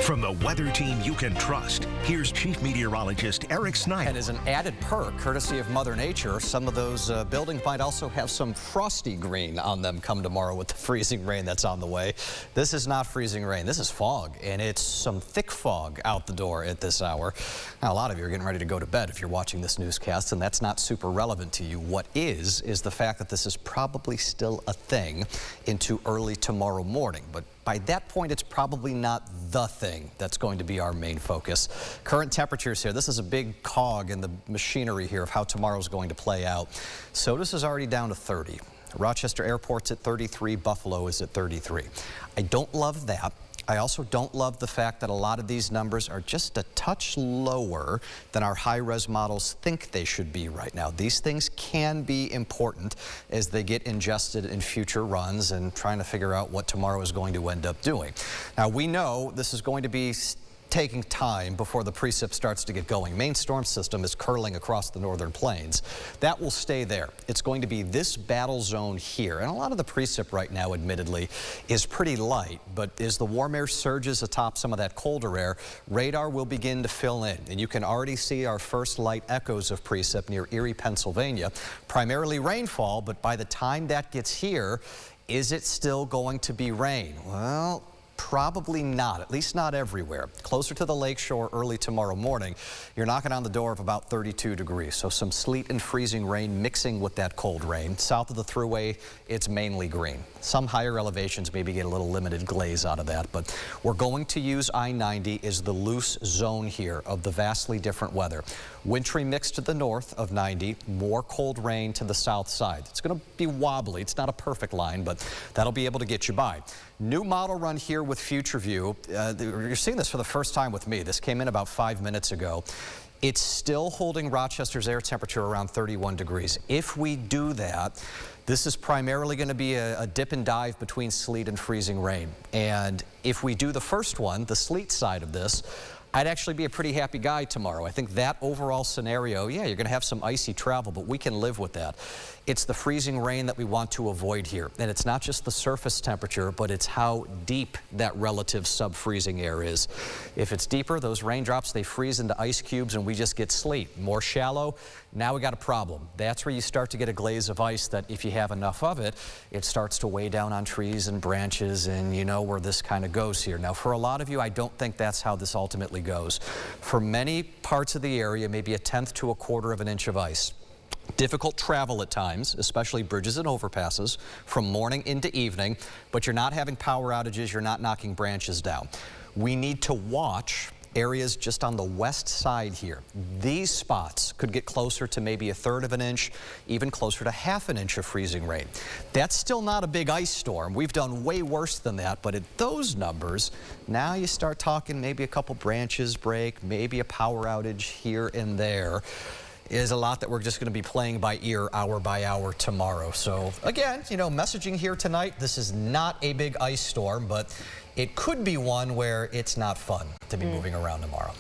From the weather team you can trust, here's Chief Meteorologist Eric Snyder. And as an added perk, courtesy of Mother Nature, some of those buildings might also have some frosty green on them come tomorrow with the freezing rain that's on the way. This is not freezing rain. This is fog, and it's some thick fog out the door at this hour. Now, a lot of you are getting ready to go to bed if you're watching this newscast, and that's not super relevant to you. What is the fact that this is probably still a thing into early tomorrow morning. But by that point, it's probably not the thing that's going to be our main focus. Current temperatures here. This is a big cog in the machinery here of how tomorrow's going to play out. SOTUS is already down to 30. Rochester Airport's at 33. Buffalo is at 33. I don't love that. I also don't love the fact that a lot of these numbers are just a touch lower than our high-res models think they should be right now. These things can be important as they get ingested in future runs and trying to figure out what tomorrow is going to end up doing. Now, we know this is going to be taking time before the precip starts to get going. Main storm system is curling across the northern plains. That will stay there. It's going to be this battle zone here. And a lot of the precip right now, admittedly, is pretty light. But as the warm air surges atop some of that colder air, radar will begin to fill in. And you can already see our first light echoes of precip near Erie, Pennsylvania. Primarily rainfall, but by the time that gets here, is it still going to be rain? Well, probably not, at least not everywhere. Closer to the lakeshore early tomorrow morning, you're knocking on the door of about 32 degrees. So some sleet and freezing rain mixing with that cold rain. South of the thruway, it's mainly green. Some higher elevations maybe get a little limited glaze out of that, but we're going to use I-90 as the loose zone here of the vastly different weather. Wintry mix to the north of 90, more cold rain to the south side. It's going to be wobbly. It's not a perfect line, but that'll be able to get you by. New model run here with Future View. You're seeing this for the first time with me. This came in about 5 minutes ago. It's still holding Rochester's air temperature around 31 degrees. If we do that, this is primarily going to be a dip and dive between sleet and freezing rain. And if we do the first one, the sleet side of this, I'd actually be a pretty happy guy tomorrow. I think that overall scenario, yeah, you're going to have some icy travel, but we can live with that. It's the freezing rain that we want to avoid here. And it's not just the surface temperature, but it's how deep that relative sub-freezing air is. If it's deeper, those raindrops, they freeze into ice cubes and we just get sleet. More shallow, now we got a problem. That's where you start to get a glaze of ice that if you have enough of it, it starts to weigh down on trees and branches, and you know where this kind of goes here. Now, for a lot of you, I don't think that's how this ultimately goes. For many parts of the area, maybe 1/10 to 1/4 of an inch of ice. Difficult travel at times, especially bridges and overpasses, from morning into evening, but you're not having power outages, you're not knocking branches down. We need to watch areas just on the west side here. These spots could get closer to maybe 1/3 of an inch, even closer to 1/2 inch of freezing rain. That's still not a big ice storm. We've done way worse than that, but at those numbers, now you start talking maybe a couple branches break, maybe a power outage here and there. Is a lot that we're just going to be playing by ear hour by hour tomorrow. So again, you know, messaging here tonight, this is not a big ice storm, but it could be one where it's not fun to be moving around tomorrow.